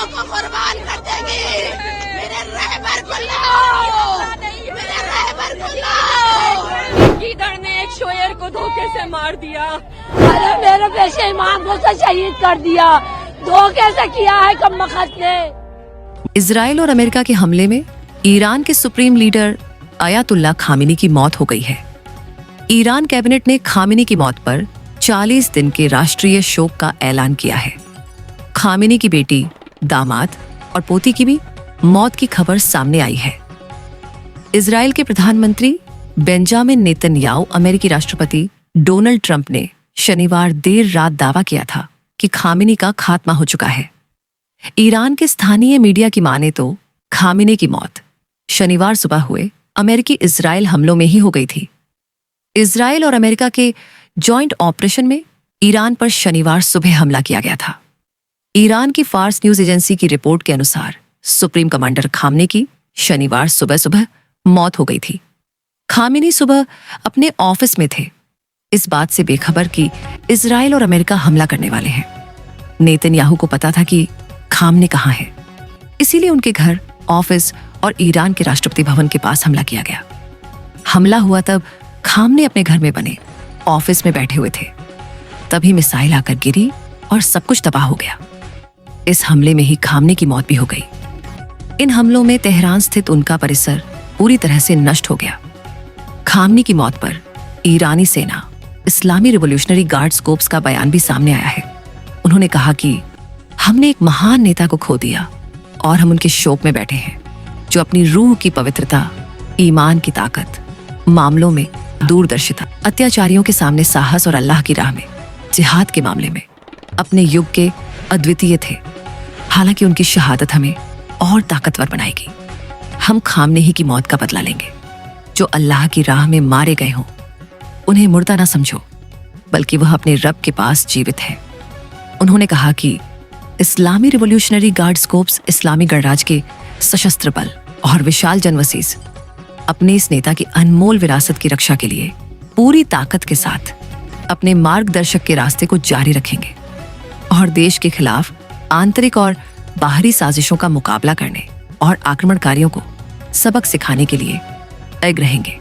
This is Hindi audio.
लोगों को कुर्बान कर देगी। मेरे रहबर को लाओ, मेरे रहबर को लाओ। कीदड़ ने एक शोयर को धोखे से मार दिया। अरे मेरे पेशे इमाम को तो शहीद कर दिया, धोखे से किया है कमबख्त ने। इजराइल और अमेरिका के हमले में ईरान के सुप्रीम लीडर अयातुल्ला खामिनी की मौत हो गई है। ईरान कैबिनेट ने खामिनी की मौत पर 40 दिन के राष्ट्रीय शोक का ऐलान किया है। खामिनी की बेटी, दामाद और पोती की भी मौत की खबर सामने आई है। इजराइल के प्रधानमंत्री बेंजामिन नेतन्याहू अमेरिकी राष्ट्रपति डोनाल्ड ट्रंप ने शनिवार देर रात दावा किया था कि खामिनी का खात्मा हो चुका है। ईरान के स्थानीय मीडिया की माने तो खामिनी की मौत शनिवार सुबह हुए अमेरिकी इजराइल हमलों में ही हो गई थी। इजराइल और अमेरिका के जॉइंट ऑपरेशन में ईरान पर शनिवार सुबह हमला किया गया था। ईरान की फार्स न्यूज एजेंसी की रिपोर्ट के अनुसार सुप्रीम कमांडर खामने की शनिवार सुबह सुबह मौत हो गई थी। खामिनी सुबह अपने ऑफिस में थे, इस बात से बेखबर कि इजराइल और अमेरिका हमला करने वाले हैं। नेतन्याहू को पता था कि खामने कहाँ है, इसीलिए उनके घर, ऑफिस और ईरान के राष्ट्रपति भवन के पास हमला किया गया। हमला हुआ तब खामने अपने घर में बने ऑफिस में बैठे हुए थे। तभी मिसाइल आकर गिरी और सब कुछ तबाह हो गया। इस हमले में ही खामने की मौत भी हो गई। इन हमलों में तेहरान स्थित उनका परिसर पूरी तरह से नष्ट हो गया। खामनी की मौत पर ईरानी सेना, इस्लामी रिवॉल्यूशनरी गार्ड्स कोर्प्स का बयान भी सामने आया है। उन्होंने कहा कि हमने एक महान नेता को खो दिया और हम उनके शोक में बैठे हैं, जो अपनी रूह की पवित्रता, ईमान की ताकत, मामलों में दूरदर्शिता, अत्याचारियों के सामने साहस और अल्लाह की राह में जिहाद के मामले में अपने युग के अद्वितीय थे। हालांकि उनकी शहादत हमें और ताकतवर बनाएगी। हम खामने ही की मौत का बदला लेंगे। जो अल्लाह की राह में मारे गए हों, उन्हें मुर्दा ना समझो, बल्कि वह अपने रब के पास जीवित है। उन्होंने कहा कि इस्लामी रिवॉल्यूशनरी गार्ड्स कोर्प्स इस्लामी गणराज्य के सशस्त्र बल और विशाल जनवसीस अपने इस नेता की अनमोल विरासत की रक्षा के लिए पूरी ताकत के साथ अपने मार्गदर्शक के रास्ते को जारी रखेंगे और देश के खिलाफ आंतरिक और बाहरी साजिशों का मुकाबला करने और आक्रमणकारियों को सबक सिखाने के लिए अड़ग रहेंगे।